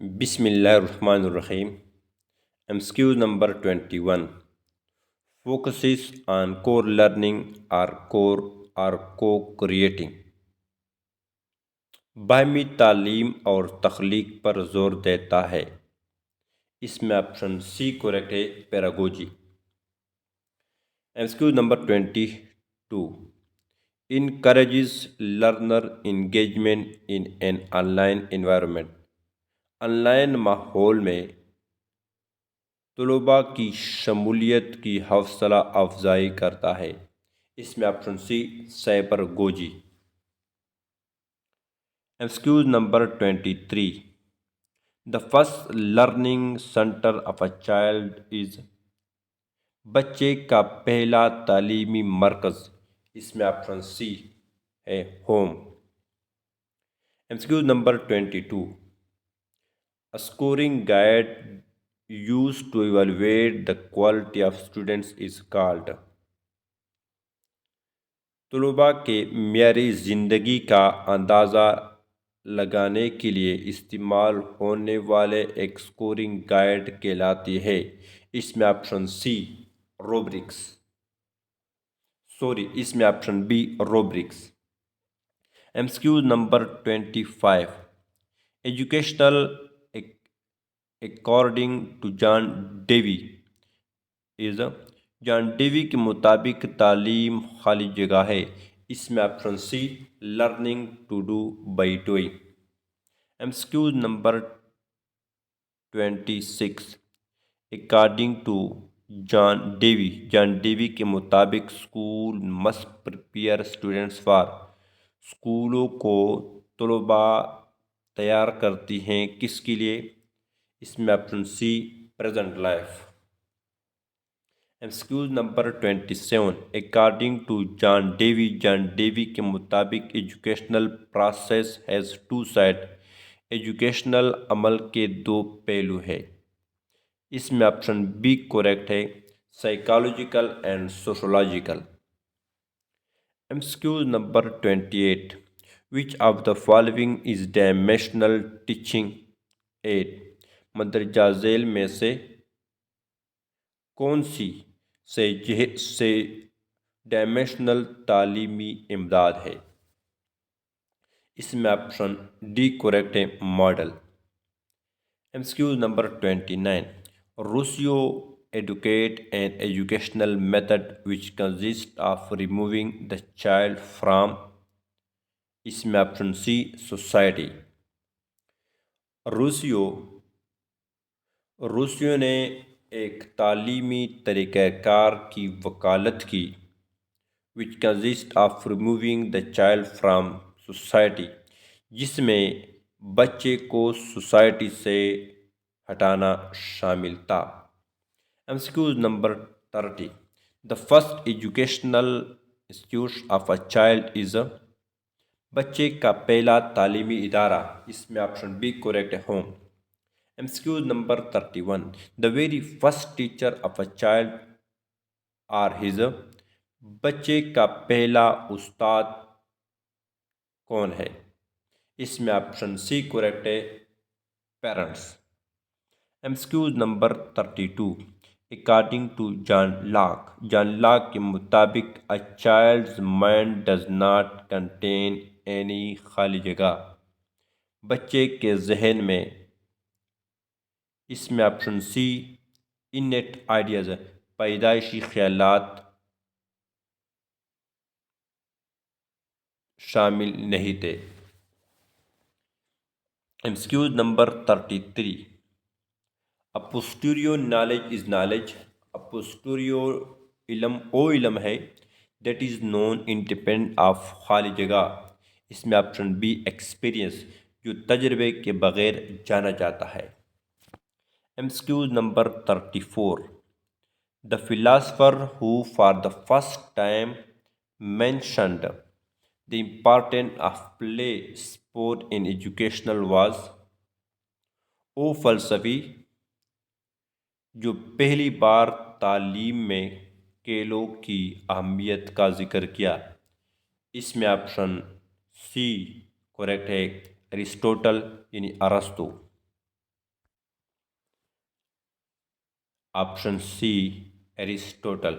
بسم اللہ الرحمن الرحیم MCQ number 21 focuses on core learning or co-creating باہمی تعلیم اور تخلیق پر زور دیتا ہے۔ اس میں آپشن سی کریکٹ ہے، پیراگوجی۔ MCQ number 22 encourages learner engagement in an online environment on line ماحول میں طلباء کی شمولیت کی حوصلہ افزائی کرتا ہے۔ اس میں option C سائبرگوجی۔ MCQ number 23 The first learning center of a child is بچے کا پہلا تعلیمی مرکز۔ اس میں آپشن سی ہے، home. MCQ number 22 A scoring guide used to evaluate the quality of students is called طلباء کے معیاری زندگی کا اندازہ لگانے کے لیے استعمال ہونے والے ایک سکورنگ گائیڈ کہلاتی ہے۔ اس میں آپشن سی روبرکس، اس میں option B rubrics. MCQ number 25 Educational according to John Dewey is John Dewey کے مطابق تعلیم خالی جگہ ہے۔ اس میں option C learning to do by doing. MCQ number 26 according to John Dewey کے مطابق school must prepare students for اسکولوں کو طلباء تیار کرتی ہیں کس کے لیے؟ اس میں option C present life. MCQ number 27 according to John Dewey کے مطابق educational process has two side educational عمل کے دو پہلو ہے۔ اس میں آپشن بی کریکٹ ہے، psychological and sociological. MCQ number 28 Which of the following is dimensional teaching aid مندرجہ ذیل میں سے کون سی سے ڈائمینشنل تعلیمی امداد ہے؟ اس میں آپشن ڈی کریکٹ ہے، model. MCQ number 29 روسیو educate an educational method which consists of removing the child from اس میں آپشن سی سوسائٹی۔ روسیو نے ایک تعلیمی طریقہ کار کی وکالت کی which consists of removing the child from society جس میں بچے کو سوسائٹی سے ہٹانا شامل تھا۔ MCQ number 30 The first educational institution of a child is بچے کا پہلا تعلیمی ادارہ۔ اس میں آپشن بی کریکٹ ہے، home. MCQ number 31 The very first teacher of a child or his بچے کا پہلا استاد کون ہے؟ اس میں آپشن سی کریکٹ ہے، parents. MCQ number 32 according to John Locke کے مطابق a child's mind does not contain any خالی جگہ بچے کے ذہن میں۔ اس میں آپشن سی انیٹ آئیڈیاز پیدائشی خیالات شامل نہیں تھے۔ MCQ number 33 A posterior knowledge is knowledge A posterior علم ہے that is known independent of خالی جگہ۔ اس میں آپشن بی ایکسپیرینس جو تجربے کے بغیر جانا جاتا ہے۔ MCQ number 34 The philosopher who for the first time mentioned the importance of play sport in educational was وہ فلسفی جو پہلی بار تعلیم میں کھیلوں کی اہمیت کا ذکر کیا؟ اس میں آپشن سی کریکٹ ہے، ارسطوٹل یعنی ارسطو۔ Option C Aristotle.